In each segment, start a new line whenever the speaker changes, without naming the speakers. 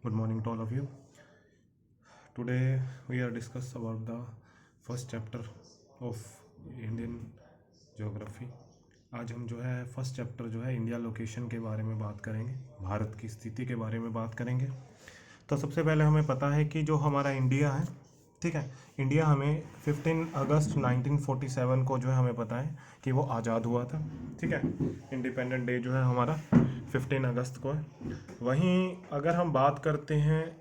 Good morning to all of you. Today we are discuss about the first chapter of Indian Geography. आज हम जो है first chapter जो है India location के बारे में बात करेंगे, भारत की स्थिति के बारे में बात करेंगे। तो सबसे पहले हमें पता है कि जो हमारा इंडिया है, ठीक है, इंडिया हमें 15 अगस्त 1947 को जो है हमें पता है कि वो आज़ाद हुआ था, ठीक है। इंडिपेंडेंट डे जो है हमारा 15 अगस्त को है। वहीं अगर हम बात करते हैं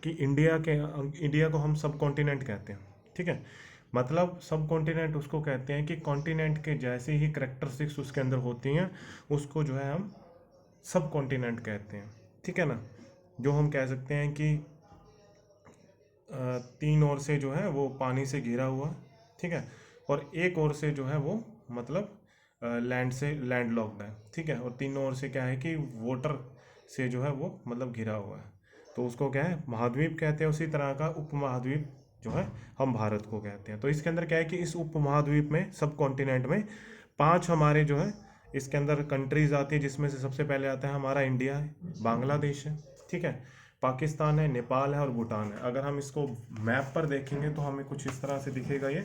कि इंडिया को हम सब कॉन्टिनेंट कहते हैं, ठीक है। मतलब सब कॉन्टिनेंट उसको कहते हैं कि कॉन्टिनेंट के जैसे ही करैक्टरिस्टिक्स उसके अंदर होती हैं, उसको जो है हम सब कॉन्टिनेंट कहते हैं, ठीक है ना। जो हम कह सकते हैं कि तीन ओर से जो है वो पानी से घिरा हुआ, ठीक है, और एक ओर से जो है वो मतलब लैंड से लैंड लॉक्ड है, ठीक है, और तीनों ओर से क्या है कि वाटर से जो है वो मतलब घिरा हुआ है, तो उसको क्या है महाद्वीप कहते हैं। उसी तरह का उपमहाद्वीप जो है हम भारत को कहते हैं। तो इसके अंदर क्या है कि इस उपमहाद्वीप में सब कॉन्टिनेंट में 5 हमारे जो है इसके अंदर कंट्रीज आती है, जिसमें से सबसे पहले आता है हमारा इंडिया है, बांग्लादेश है, ठीक है, पाकिस्तान है, नेपाल है और भूटान है। अगर हम इसको मैप पर देखेंगे तो हमें कुछ इस तरह से दिखेगा ये,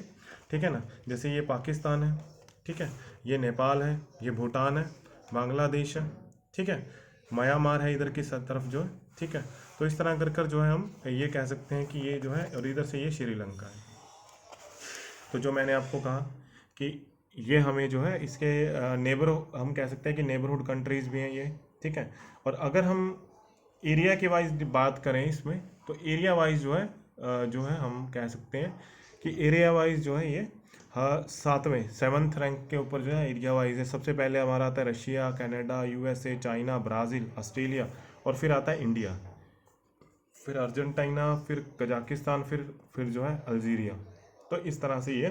ठीक है ना। जैसे ये पाकिस्तान है, ठीक है, ये नेपाल है, ये भूटान है, बांग्लादेश है, ठीक है, म्यांमार है इधर की तरफ जो है, ठीक है। तो इस तरह कर कर जो है हम ये कह सकते हैं कि ये जो है, और इधर से ये श्रीलंका है। तो जो मैंने आपको कहा कि ये हमें जो है इसके नेबर हम कह सकते हैं कि नेबरहुड कंट्रीज़ भी हैं ये, ठीक है। और अगर हम एरिया के वाइज बात करें इसमें, तो एरिया वाइज जो है हम कह सकते हैं कि एरिया वाइज जो है ये हाँ 7वें रैंक के ऊपर जो है एरिया वाइज है। सबसे पहले हमारा आता है Russia, Canada, USA, China, Brazil, Australia, और फिर आता है इंडिया, फिर अर्जेंटीना, फिर कजाकिस्तान, फिर जो है अल्जीरिया। तो इस तरह से ये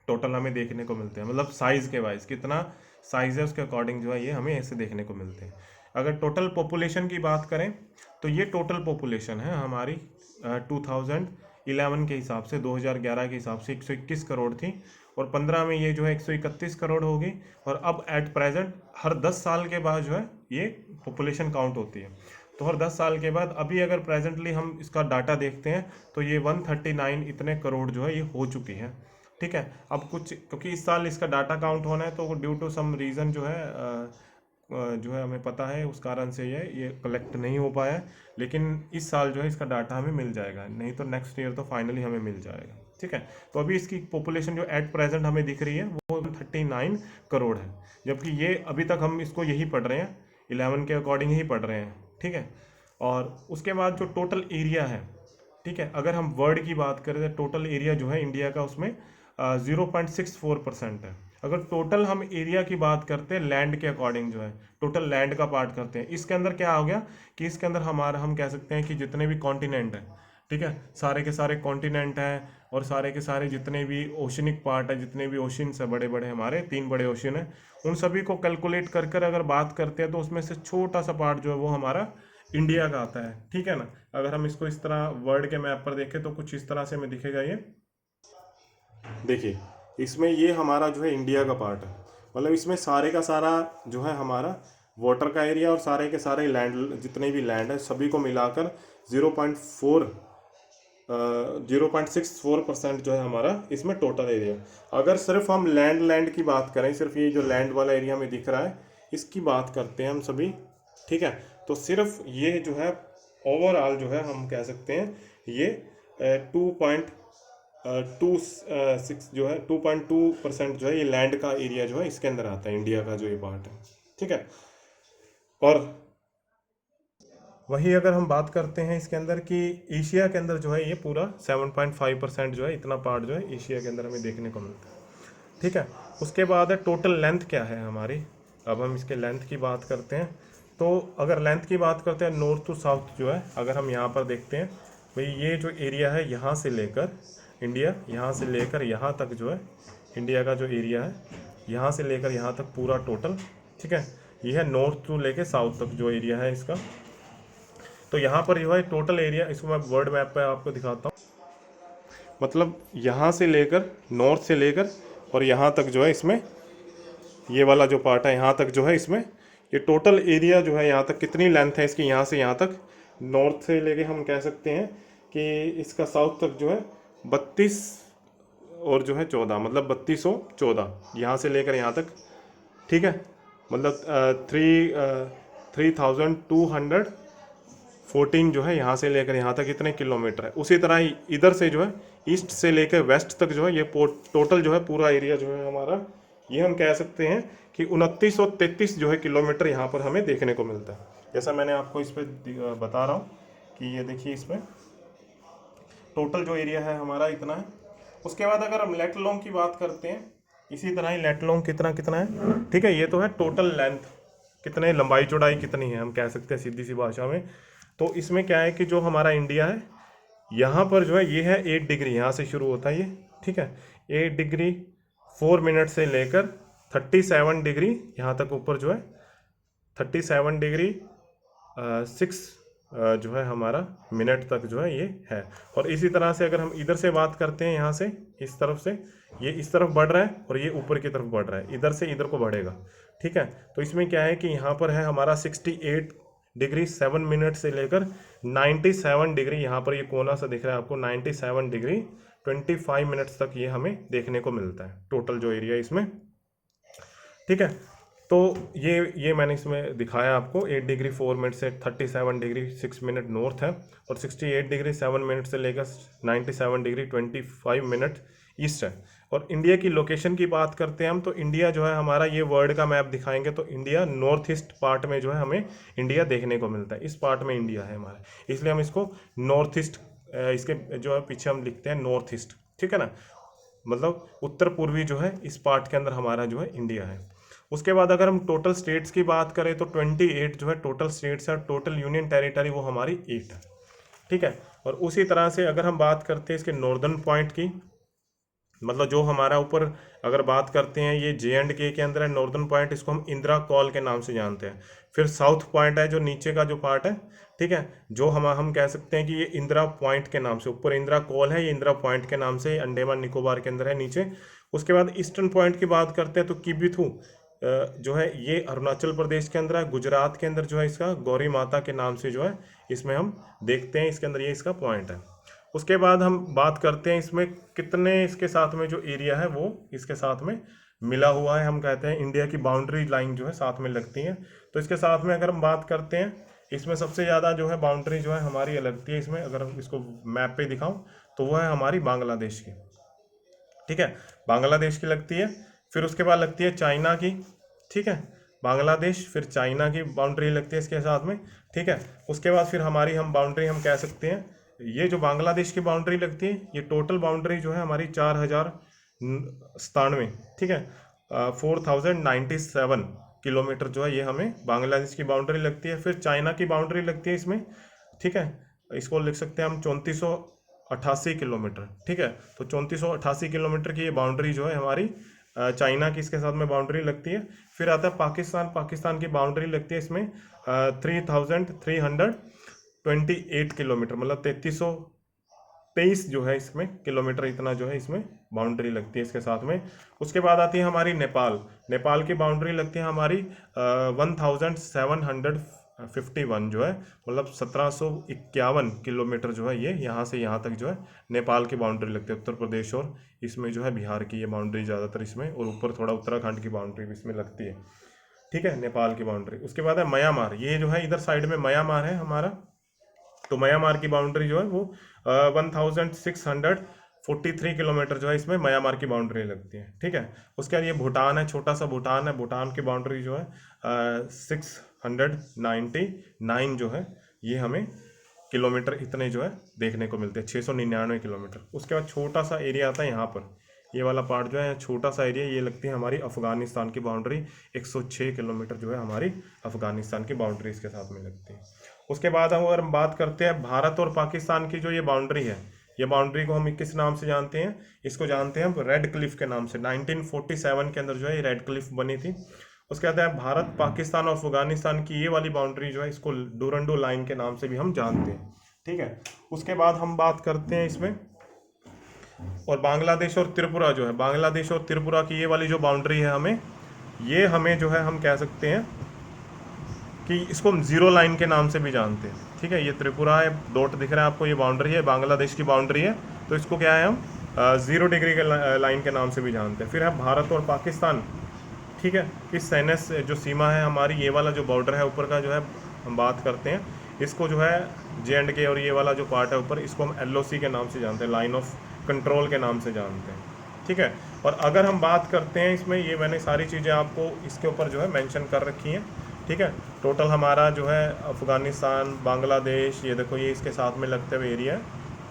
टोटल हमें देखने को मिलते हैं, मतलब साइज़ के वाइज कितना साइज़ है उसके अकॉर्डिंग जो है ये हमें ऐसे देखने को मिलते हैं। अगर टोटल पॉपुलेशन की बात करें तो ये टोटल पॉपुलेशन है हमारी 2011 के हिसाब से, 2011 के हिसाब से 121 करोड़ थी, और 15 में ये जो है 131 करोड़ होगी। और अब एट प्रेजेंट हर 10 साल के बाद जो है ये पॉपुलेशन काउंट होती है। तो हर 10 साल के बाद अभी अगर प्रेजेंटली हम इसका डाटा देखते हैं तो ये 139 इतने करोड़ जो है ये हो चुकी है, ठीक है। अब कुछ क्योंकि इस साल इसका डाटा काउंट होना है, तो ड्यू टू सम रीज़न जो है हमें पता है उस कारण से ये कलेक्ट नहीं हो पाया है। लेकिन इस साल जो है इसका डाटा हमें मिल जाएगा, नहीं तो नेक्स्ट ईयर तो फाइनली हमें मिल जाएगा, ठीक है। तो अभी इसकी पॉपुलेशन जो एट प्रेजेंट हमें दिख रही है वो 39 करोड़ है, जबकि ये अभी तक हम इसको यही पढ़ रहे हैं, 11 के अकॉर्डिंग ही पढ़ रहे हैं, ठीक है। और उसके बाद जो टोटल एरिया है, ठीक है, अगर हम वर्ल्ड की बात करें तो टोटल एरिया जो है इंडिया का उसमें 0.64% है। अगर टोटल हम एरिया की बात करते हैं लैंड के अकॉर्डिंग जो है, टोटल लैंड का पार्ट करते हैं, इसके अंदर क्या हो गया कि इसके अंदर हमारा हम कह सकते हैं कि जितने भी कॉन्टिनेंट हैं, ठीक है, सारे के सारे कॉन्टिनेंट हैं, और सारे के सारे जितने भी ओशनिक पार्ट है, जितने भी ओशंस है, बड़े बड़े हमारे 3 बड़े ओशन हैं, उन सभी को कैलकुलेट कर कर अगर बात करते हैं तो उसमें से छोटा सा पार्ट जो है वो हमारा इंडिया का आता है, ठीक है ना। अगर हम इसको इस तरह वर्ल्ड के मैप पर देखें तो कुछ इस तरह से हमें दिखेगा ये, देखिए इसमें ये हमारा जो है इंडिया का पार्ट है, मतलब इसमें सारे का सारा जो है हमारा वाटर का एरिया और सारे के सारे लैंड जितने भी लैंड है सभी को मिलाकर 0.64% जो है हमारा इसमें टोटल एरिया। अगर सिर्फ हम लैंड की बात करें, सिर्फ ये जो लैंड वाला एरिया में दिख रहा है इसकी बात करते हैं हम सभी, ठीक है, तो सिर्फ ये जो है ओवरऑल जो है हम कह सकते हैं ये 2.26 जो है 2.2% जो है ये लैंड का एरिया जो है इसके अंदर आता है, इंडिया का जो ये पार्ट है, ठीक है। और वही अगर हम बात करते हैं इसके अंदर कि एशिया के अंदर जो है ये पूरा 7.5% जो है इतना पार्ट जो है एशिया के अंदर हमें देखने को मिलता है, ठीक है। उसके बाद है टोटल लेंथ क्या है हमारी। अब हम इसके लेंथ की बात करते हैं, तो अगर लेंथ की बात करते हैं नॉर्थ टू साउथ जो है, अगर हम यहाँ पर देखते हैं भाई ये जो एरिया है यहाँ से लेकर इंडिया, यहाँ से लेकर यहाँ तक जो है इंडिया का जो एरिया है, यहाँ से लेकर यहाँ तक पूरा टोटल, ठीक है, ये है नॉर्थ टू लेकर साउथ तक जो एरिया है इसका। तो यहाँ पर जो है टोटल एरिया, इसको मैं वर्ल्ड मैप पे आपको दिखाता हूँ, मतलब यहाँ से लेकर नॉर्थ से लेकर और यहाँ तक जो है इसमें ये वाला जो पार्ट है यहाँ तक जो है इसमें ये टोटल एरिया जो है यहाँ तक कितनी लेंथ है इसकी, यहाँ से यहाँ तक नॉर्थ से लेके हम कह सकते हैं कि इसका साउथ तक जो है 32 और जो है 14, मतलब 3214 यहाँ से लेकर यहाँ तक, ठीक है। मतलब 3214 जो है यहाँ से लेकर यहाँ तक कितने किलोमीटर है। उसी तरह ही इधर से जो है ईस्ट से लेकर वेस्ट तक जो है ये टोटल जो है पूरा एरिया जो है हमारा, ये हम कह सकते हैं कि 2933 जो है किलोमीटर यहाँ पर हमें देखने को मिलता है। जैसा मैंने आपको इस पर बता रहा हूँ कि ये देखिए इसमें टोटल जो एरिया है हमारा इतना है। उसके बाद अगर हम लेट लॉन्ग की बात करते हैं, इसी तरह ही लेट लॉन्ग कितना कितना है, ठीक है। ये तो है टोटल लेंथ, कितने लंबाई चौड़ाई कितनी है हम कह सकते हैं सीधी सी भाषा में। तो इसमें क्या है कि जो हमारा इंडिया है यहाँ पर जो है ये है 8 डिग्री, यहाँ से शुरू होता है ये, ठीक है। 8 डिग्री 4 मिनट से लेकर 37 डिग्री यहाँ तक ऊपर जो है 37 डिग्री 6 जो है हमारा मिनट तक जो है ये है। और इसी तरह से अगर हम इधर से बात करते हैं, यहाँ से इस तरफ से ये इस तरफ बढ़ रहा है और ये ऊपर की तरफ बढ़ रहा है, इधर से इधर को बढ़ेगा, ठीक है। तो इसमें क्या है कि यहाँ पर है हमारा 68 डिग्री 7 मिनट से लेकर 97 डिग्री, यहाँ पर ये कोना सा दिख रहा है आपको, 97 डिग्री 25 मिनट्स तक ये हमें देखने को मिलता है टोटल जो एरिया इसमें, ठीक है। तो ये मैंने इसमें दिखाया आपको 8 डिग्री 4 मिनट से 37 डिग्री 6 मिनट नॉर्थ है, और 68 डिग्री 7 मिनट से लेकर 97 डिग्री 25 मिनट ईस्ट है। और इंडिया की लोकेशन की बात करते हैं हम, तो इंडिया जो है हमारा, ये वर्ल्ड का मैप दिखाएंगे तो इंडिया नॉर्थ ईस्ट पार्ट में जो है हमें इंडिया देखने को मिलता है, इस पार्ट में इंडिया है हमारा, इसलिए हम इसको नॉर्थ ईस्ट, इसके जो है पीछे हम लिखते हैं नॉर्थ ईस्ट, ठीक है ना, मतलब उत्तर पूर्वी जो है इस पार्ट के अंदर हमारा जो है इंडिया है। उसके बाद अगर हम टोटल स्टेट्स की बात करें तो 28 जो है टोटल स्टेट्स है, टोटल यूनियन टेरिटरी वो हमारी 8 है, ठीक है। और उसी तरह से अगर हम बात करते हैं इसके नॉर्दर्न पॉइंट की, मतलब जो हमारा ऊपर अगर बात करते हैं ये J&K के अंदर है नॉर्दर्न पॉइंट, इसको हम इंदिरा कॉल के नाम से जानते हैं। फिर साउथ पॉइंट है जो नीचे का जो पार्ट है, ठीक है, जो हम कह सकते हैं कि ये इंदिरा पॉइंट के नाम से, ऊपर इंदिरा कॉल है, ये इंदिरा पॉइंट के नाम से अंडमान निकोबार के अंदर है नीचे। उसके बाद ईस्टर्न पॉइंट की बात करते हैं तो किबिथू जो है ये अरुणाचल प्रदेश के अंदर है, गुजरात के अंदर जो है इसका गौरी माता के नाम से जो है इसमें हम देखते हैं, इसके अंदर ये इसका पॉइंट है। उसके बाद हम बात करते हैं इसमें कितने इसके साथ में जो एरिया है वो इसके साथ में मिला हुआ है, हम कहते हैं इंडिया की बाउंड्री लाइन जो है साथ में लगती है। तो इसके साथ में अगर हम बात करते हैं, इसमें सबसे ज़्यादा जो है बाउंड्री जो है हमारी लगती है इसमें, अगर हम इसको मैप पे दिखाऊं तो वो है हमारी बांग्लादेश की, ठीक है, बांग्लादेश की लगती है। फिर उसके बाद लगती है चाइना की, ठीक है, बांग्लादेश फिर चाइना की बाउंड्री लगती है इसके साथ में, ठीक है। उसके बाद फिर हमारी हम बाउंड्री हम कह सकते हैं, ये जो बांग्लादेश की बाउंड्री लगती है ये टोटल बाउंड्री जो है हमारी 4097, ठीक है, 4097 किलोमीटर जो है ये हमें बांग्लादेश की बाउंड्री लगती है। फिर चाइना की बाउंड्री लगती है इसमें, ठीक है, इसको लिख सकते हैं हम 3488 किलोमीटर, ठीक है। तो 3488 किलोमीटर की ये बाउंड्री जो है हमारी चाइना की इसके साथ में बाउंड्री लगती है। फिर आता है पाकिस्तान, पाकिस्तान की बाउंड्री लगती है इसमें 3328 किलोमीटर, मतलब 3323 जो है इसमें किलोमीटर, इतना जो है इसमें बाउंड्री लगती है इसके साथ में। उसके बाद आती है हमारी नेपाल, नेपाल की बाउंड्री लगती है हमारी 1751 जो है, मतलब 1751 किलोमीटर जो है ये यहाँ से यहाँ तक जो है नेपाल की बाउंड्री लगती है। उत्तर प्रदेश और इसमें जो है बिहार की ये बाउंड्री ज़्यादातर इसमें, और ऊपर थोड़ा उत्तराखंड की बाउंड्री भी इसमें लगती है, ठीक है, नेपाल की बाउंड्री। उसके बाद है म्यांमार, ये जो है इधर साइड में म्यांमार है हमारा, तो म्यांमार की बाउंड्री जो है वो 1643 किलोमीटर जो है इसमें म्यांमार की बाउंड्री लगती है, ठीक है। उसके बाद ये भूटान है, छोटा सा भूटान है, भूटान की बाउंड्री जो है 699 जो है ये हमें किलोमीटर इतने जो है देखने को मिलते हैं, 699 किलोमीटर। उसके बाद छोटा सा एरिया आता है यहाँ पर, ये वाला पार्ट जो है छोटा सा एरिया, ये लगती है हमारी अफगानिस्तान की बाउंड्री, 106 किलोमीटर जो है हमारी अफगानिस्तान की बाउंड्री इसके साथ में लगती है। उसके बाद हम अगर बात करते हैं भारत और पाकिस्तान की जो ये बाउंड्री है, ये बाउंड्री को हम किस नाम से जानते हैं, इसको जानते हैं हम रेड क्लिफ के नाम से। 1947 के अंदर जो है ये रेड क्लिफ बनी थी। उसके बाद है भारत पाकिस्तान और अफगानिस्तान की ये वाली बाउंड्री जो है इसको डूरंडो लाइन के नाम से भी हम जानते हैं, ठीक है। उसके बाद हम बात करते हैं इसमें, और बांग्लादेश और त्रिपुरा जो है, बांग्लादेश और त्रिपुरा की ये वाली जो बाउंड्री है हमें जो है हम कह सकते हैं कि इसको हम जीरो लाइन के नाम से भी जानते हैं, ठीक है, ये त्रिपुरा है, डॉट दिख रहा है आपको, ये बाउंड्री है, बांग्लादेश की बाउंड्री है, तो इसको क्या है हम 0 डिग्री के लाइन के नाम से भी जानते हैं। फिर है भारत और पाकिस्तान, ठीक है, इस सैन्य जो सीमा है हमारी, ये वाला जो बॉर्डर है ऊपर का जो है हम बात करते हैं, इसको जो है JNK और ये वाला जो पार्ट है ऊपर, इसको हम LOC के नाम से जानते हैं, लाइन ऑफ कंट्रोल के नाम से जानते हैं, ठीक है। और अगर हम बात करते हैं इसमें, ये मैंने सारी चीज़ें आपको इसके ऊपर जो है मेंशन कर रखी हैं, ठीक है। टोटल हमारा जो है अफ़गानिस्तान, बांग्लादेश, ये देखो ये इसके साथ में लगते हुए एरिया है,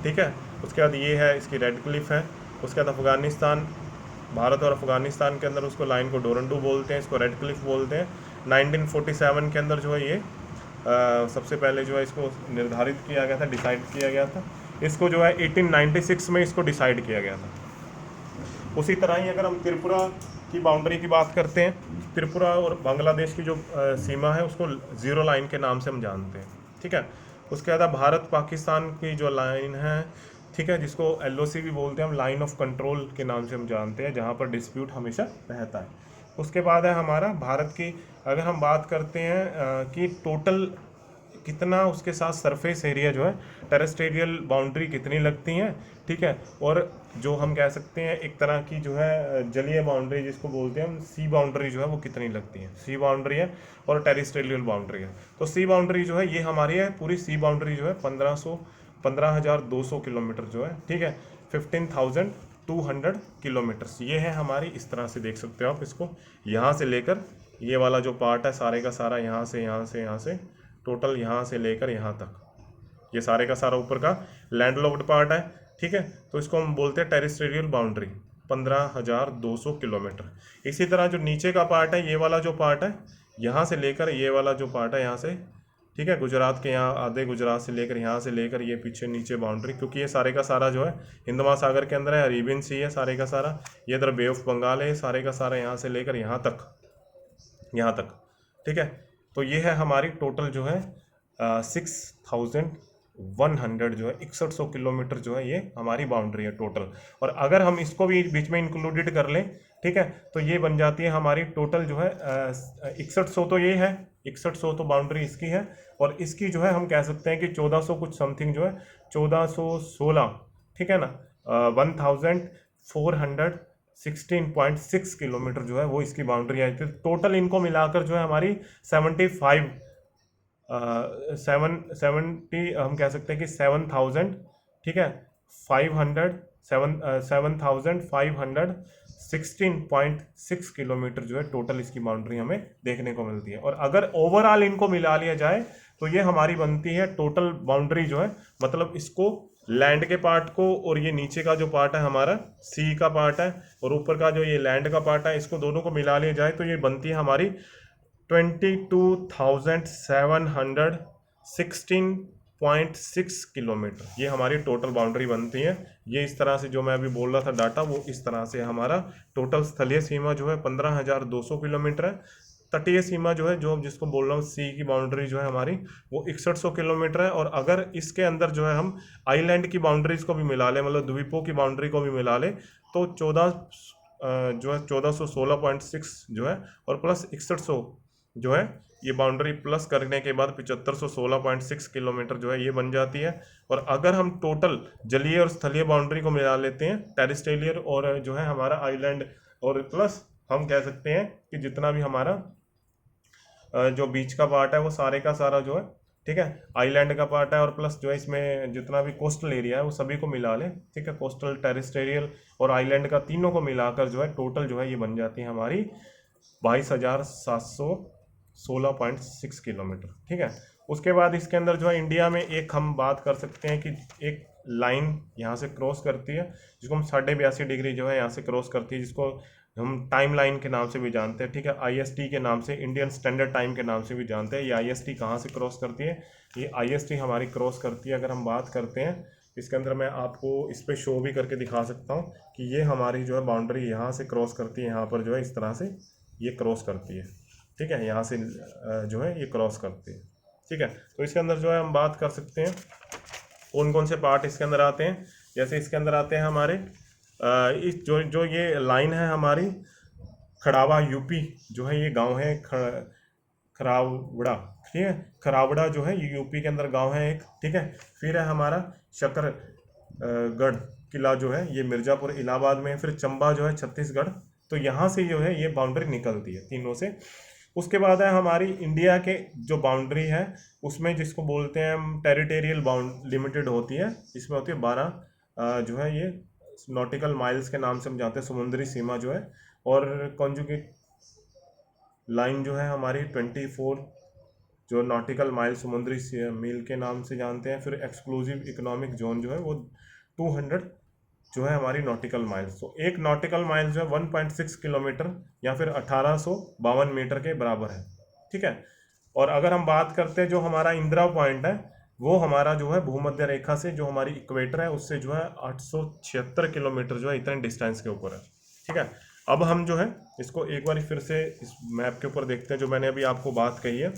ठीक है। उसके बाद ये है इसकी रेड क्लिफ है, उसके बाद अफ़गानिस्तान, भारत और अफ़गानिस्तान के अंदर उसको लाइन को डोरंडू बोलते हैं, इसको रेड क्लिफ बोलते हैं। 1947 के अंदर जो है ये सबसे पहले जो है इसको निर्धारित किया गया था, डिसाइड किया गया था। इसको जो है 1896 में इसको डिसाइड किया गया था। उसी तरह ही अगर हम त्रिपुरा की बाउंड्री की बात करते हैं, त्रिपुरा और बांग्लादेश की जो सीमा है उसको 0 लाइन के नाम से हम जानते हैं, ठीक है। उसके बाद भारत पाकिस्तान की जो लाइन है, ठीक है, जिसको LOC भी बोलते हैं हम, लाइन ऑफ कंट्रोल के नाम से हम जानते हैं, जहाँ पर डिस्प्यूट हमेशा रहता है। उसके बाद है हमारा भारत की, अगर हम बात करते हैं कि टोटल कितना उसके साथ सरफेस एरिया जो है, टेरेस्ट्रियल बाउंड्री कितनी लगती हैं, ठीक है। और जो हम कह सकते हैं एक तरह की जो है जलीय बाउंड्री जिसको बोलते हैं हम, सी बाउंड्री जो है वो कितनी लगती है, सी बाउंड्री है और टेरेस्ट्रियल बाउंड्री है। तो सी बाउंड्री जो है ये हमारी है, पूरी सी बाउंड्री जो है 15,200 किलोमीटर जो है, ठीक है, 15,200 किलोमीटर्स, ये है हमारी। इस तरह से देख सकते हो आप इसको, यहाँ से लेकर ये वाला जो पार्ट है सारे का सारा, यहाँ से यहाँ से यहाँ से टोटल यहाँ से लेकर यहाँ तक, ये सारे का सारा ऊपर का लैंड लॉक्ड पार्ट है, ठीक है। तो इसको हम बोलते हैं टेरेस्ट्रियल बाउंड्री, 15,200 किलोमीटर। इसी तरह जो नीचे का पार्ट है, ये वाला जो पार्ट है, यहाँ से लेकर ये वाला जो पार्ट है यहाँ से, ठीक है, गुजरात के यहाँ आधे गुजरात से लेकर यहाँ से लेकर ये पीछे नीचे बाउंड्री, क्योंकि ये सारे का सारा जो है हिंद महासागर के अंदर है, अरेबियन सी है सारे का सारा, ये इधर बे ऑफ बंगाल है, सारे का सारा यहाँ से लेकर यहाँ तक, यहाँ तक, ठीक है। तो ये है हमारी टोटल जो है 6,100 जो है 6100 किलोमीटर जो है ये हमारी बाउंड्री है टोटल। और अगर हम इसको भी बीच में इंक्लूडेड कर लें, ठीक है, तो ये बन जाती है हमारी टोटल जो है 6100, तो ये है 6100, तो बाउंड्री इसकी है। और इसकी जो है हम कह सकते हैं कि 1400 कुछ समथिंग जो है 1416, ठीक है ना, 1416.6 किलोमीटर जो है वो इसकी बाउंड्री आई थी। टोटल इनको मिलाकर जो है हमारी 70 हम कह सकते हैं कि 7,000, ठीक है, 7,516.6 किलोमीटर जो है टोटल इसकी बाउंड्री हमें देखने को मिलती है। और अगर ओवरऑल इनको मिला लिया जाए तो ये हमारी बनती है टोटल बाउंड्री जो है, मतलब इसको लैंड के पार्ट को और ये नीचे का जो पार्ट है हमारा सी का पार्ट है और ऊपर का जो ये लैंड का पार्ट है, इसको दोनों को मिला लिया जाए तो ये बनती है हमारी 22,716.6 किलोमीटर, ये हमारी टोटल बाउंड्री बनती है। ये इस तरह से जो मैं अभी बोल रहा था डाटा, वो इस तरह से हमारा टोटल स्थलीय सीमा जो है 15,200 किलोमीटर है। तटीय सीमा जो है, जो जिसको बोल रहा हूँ सी की बाउंड्री जो है हमारी, वो 6100 किलोमीटर है। और अगर इसके अंदर जो है हम आइलैंड की बाउंड्रीज को भी मिला लें, मतलब द्वीपों की बाउंड्री को भी मिला लें, तो 1416.6 जो है और प्लस 6100 जो है, ये बाउंड्री प्लस करने के बाद 7516.6 किलोमीटर जो है ये बन जाती है। और अगर हम टोटल जलीय और स्थलीय बाउंड्री को मिला लेते हैं, टेरेस्ट्रियल और जो है हमारा आइलैंड, और प्लस हम कह सकते हैं कि जितना भी हमारा जो बीच का पार्ट है वो सारे का सारा जो है, ठीक है, आइलैंड का पार्ट है, और प्लस जो है इसमें जितना भी कोस्टल एरिया है वो सभी को मिला लें, ठीक है, कोस्टल, टेरेस्ट्रियल और आइलैंड का तीनों को मिलाकर जो है टोटल जो है ये बन जाती है हमारी 22,716.6 किलोमीटर, ठीक है। उसके बाद इसके अंदर जो है इंडिया में एक हम बात कर सकते हैं कि एक लाइन यहाँ से क्रॉस करती है, जिसको हम 82.5 डिग्री जो है यहाँ से क्रॉस करती है, जिसको हम टाइम लाइन के नाम से भी जानते हैं, ठीक है, IST के नाम से, इंडियन स्टैंडर्ड टाइम के नाम से भी जानते हैं। ये IST कहाँ से क्रॉस करती है, ये IST हमारी क्रॉस करती है, अगर हम बात करते हैं इसके अंदर, मैं आपको इस पर शो भी करके दिखा सकता हूँ कि ये हमारी जो है बाउंड्री यहाँ से क्रॉस करती है, यहाँ पर जो है इस तरह से ये क्रॉस करती है, ठीक है, यहाँ से जो है ये क्रॉस करती है, ठीक है। तो इसके अंदर जो है हम बात कर सकते हैं कौन कौन से पार्ट इसके अंदर आते हैं। जैसे इसके अंदर आते हैं हमारे इस जो ये लाइन है हमारी खड़ावा यूपी जो है, ये गांव है खरावड़ा, ठीक है। खराबड़ा जो है ये यूपी के अंदर गांव है एक, ठीक है। फिर है हमारा शकरगढ़ किला जो है ये मिर्ज़ापुर इलाहाबाद में है। फिर चंबा जो है छत्तीसगढ़। तो यहाँ से जो है ये बाउंड्री निकलती है तीनों से। उसके बाद है हमारी इंडिया के जो बाउंड्री है उसमें जिसको बोलते हैं हम टेरिटोरियल बाउंड लिमिटेड होती है। इसमें होती है 12 जो है ये नॉटिकल माइल्स के नाम से हम जानते हैं, समुद्री सीमा जो है। और कॉन्जुगेट लाइन जो है हमारी 24 जो नॉटिकल माइल समुद्री मील के नाम से जानते हैं। फिर एक्सक्लूसिव इकोनॉमिक जोन जो है वो 200 जो है हमारी नॉटिकल माइल्स। तो एक नॉटिकल माइल जो है 1.6 किलोमीटर या फिर 1852 मीटर के बराबर है, ठीक है। और अगर हम बात करते हैं जो हमारा इंदिरा पॉइंट है वो हमारा जो है भूमध्य रेखा से जो हमारी इक्वेटर है उससे जो है 876 किलोमीटर जो है इतने डिस्टेंस के ऊपर है, ठीक है। अब हम जो है इसको एक बार फिर से इस मैप के ऊपर देखते हैं जो मैंने अभी आपको बात कही है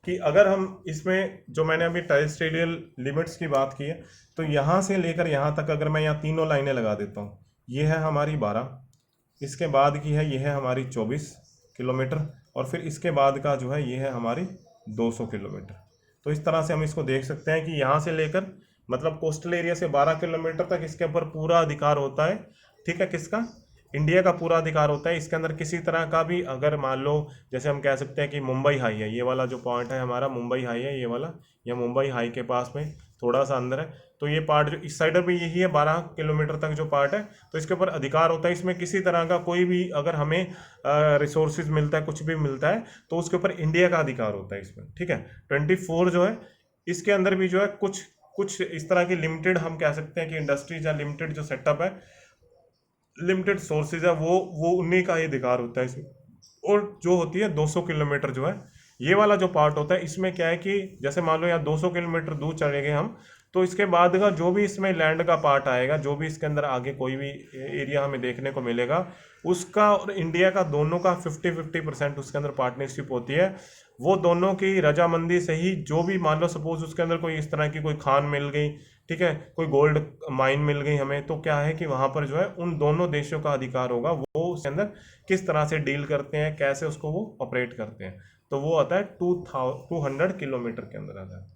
कि अगर हम इसमें जो मैंने अभी टेरिटोरियल लिमिट्स की बात की है तो यहाँ से लेकर यहाँ तक अगर मैं यहाँ तीनों लाइनें लगा देता हूँ, ये है हमारी 12, इसके बाद की है ये है हमारी 24 किलोमीटर और फिर इसके बाद का जो है ये है हमारी 200 किलोमीटर। तो इस तरह से हम इसको देख सकते हैं कि यहाँ से लेकर मतलब कोस्टल एरिया से 12 किलोमीटर तक इसके ऊपर पूरा अधिकार होता है, ठीक है। किसका? इंडिया का पूरा अधिकार होता है। इसके अंदर किसी तरह का भी अगर मान लो जैसे हम कह सकते हैं कि मुंबई हाई है, ये वाला जो पॉइंट है हमारा मुंबई हाई है ये वाला, या मुंबई हाई के पास में थोड़ा सा अंदर है, तो ये पार्ट जो इस साइड भी यही है 12 किलोमीटर तक जो पार्ट है, तो इसके ऊपर अधिकार होता है। इसमें किसी तरह का कोई भी अगर हमें रिसोर्सेज मिलता है, कुछ भी मिलता है, तो उसके ऊपर इंडिया का अधिकार होता है इसमें, ठीक है। 24 जो है इसके अंदर भी जो है कुछ कुछ इस तरह की लिमिटेड हम कह सकते हैं कि इंडस्ट्रीज या लिमिटेड जो सेटअप है, लिमिटेड सोर्सेज है, वो उन्हीं का ही अधिकार होता है इसमें। और जो होती है 200 किलोमीटर जो है ये वाला जो पार्ट होता है, इसमें क्या है कि जैसे मान लो यहाँ 200 किलोमीटर दूर चले गए हम, तो इसके बाद का जो भी इसमें लैंड का पार्ट आएगा, जो भी इसके अंदर आगे कोई भी एरिया हमें देखने को मिलेगा, उसका और इंडिया का दोनों का 50-50% उसके अंदर पार्टनरशिप होती है। वो दोनों की रजामंदी से ही जो भी मान लो सपोज उसके अंदर कोई इस तरह की कोई खान मिल गई, ठीक है, कोई गोल्ड माइन मिल गई हमें, तो क्या है कि वहाँ पर जो है उन दोनों देशों का अधिकार होगा, वो उसके अंदर किस तरह से डील करते हैं, कैसे उसको वो ऑपरेट करते हैं। तो वो आता है 200 किलोमीटर के अंदर आता है।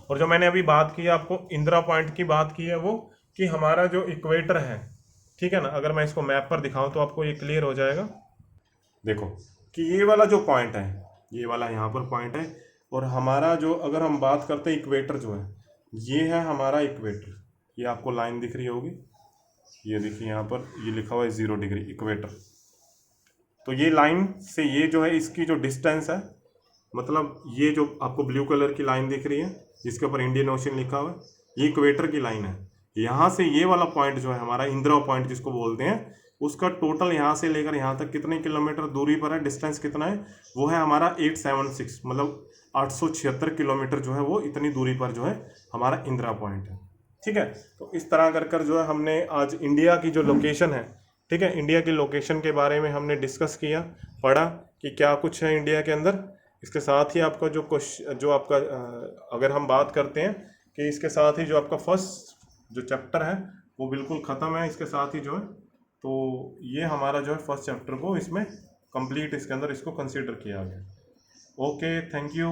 और जो मैंने अभी बात की आपको इंदिरा पॉइंट की बात की है वो कि हमारा जो इक्वेटर है, ठीक है ना, अगर मैं इसको मैप पर दिखाऊं तो आपको ये क्लियर हो जाएगा। देखो कि ये वाला जो पॉइंट है, ये वाला यहाँ पर पॉइंट है, और हमारा जो अगर हम बात करते हैं इक्वेटर जो है, ये है हमारा इक्वेटर। ये आपको लाइन दिख रही होगी, ये देखिए यहाँ पर ये लिखा हुआ है 0 डिग्री इक्वेटर। तो ये लाइन से ये जो है इसकी जो डिस्टेंस है, मतलब ये जो आपको ब्लू कलर की लाइन दिख रही है जिसके ऊपर इंडियन ओशन लिखा हुआ है, ये इक्वेटर की लाइन है। यहाँ से ये वाला पॉइंट जो है हमारा इंदिरा पॉइंट जिसको बोलते हैं, उसका टोटल यहाँ से लेकर यहाँ तक कितने किलोमीटर दूरी पर है, डिस्टेंस कितना है, वो है हमारा 876, मतलब 876 किलोमीटर जो है वो इतनी दूरी पर जो है हमारा इंदिरा पॉइंट है, ठीक है। तो इस तरह कर कर जो है हमने आज इंडिया की जो लोकेशन है, ठीक है, इंडिया की लोकेशन के बारे में हमने डिस्कस किया, पढ़ा कि क्या कुछ है इंडिया के अंदर। इसके साथ ही आपका जो आपका अगर हम बात करते हैं कि इसके साथ ही जो आपका फर्स्ट जो चैप्टर है वो बिल्कुल ख़त्म है इसके साथ ही जो है, तो ये हमारा जो है फर्स्ट चैप्टर को इसमें कंप्लीट इसके अंदर इसको कंसीडर किया गया। Okay, thank you.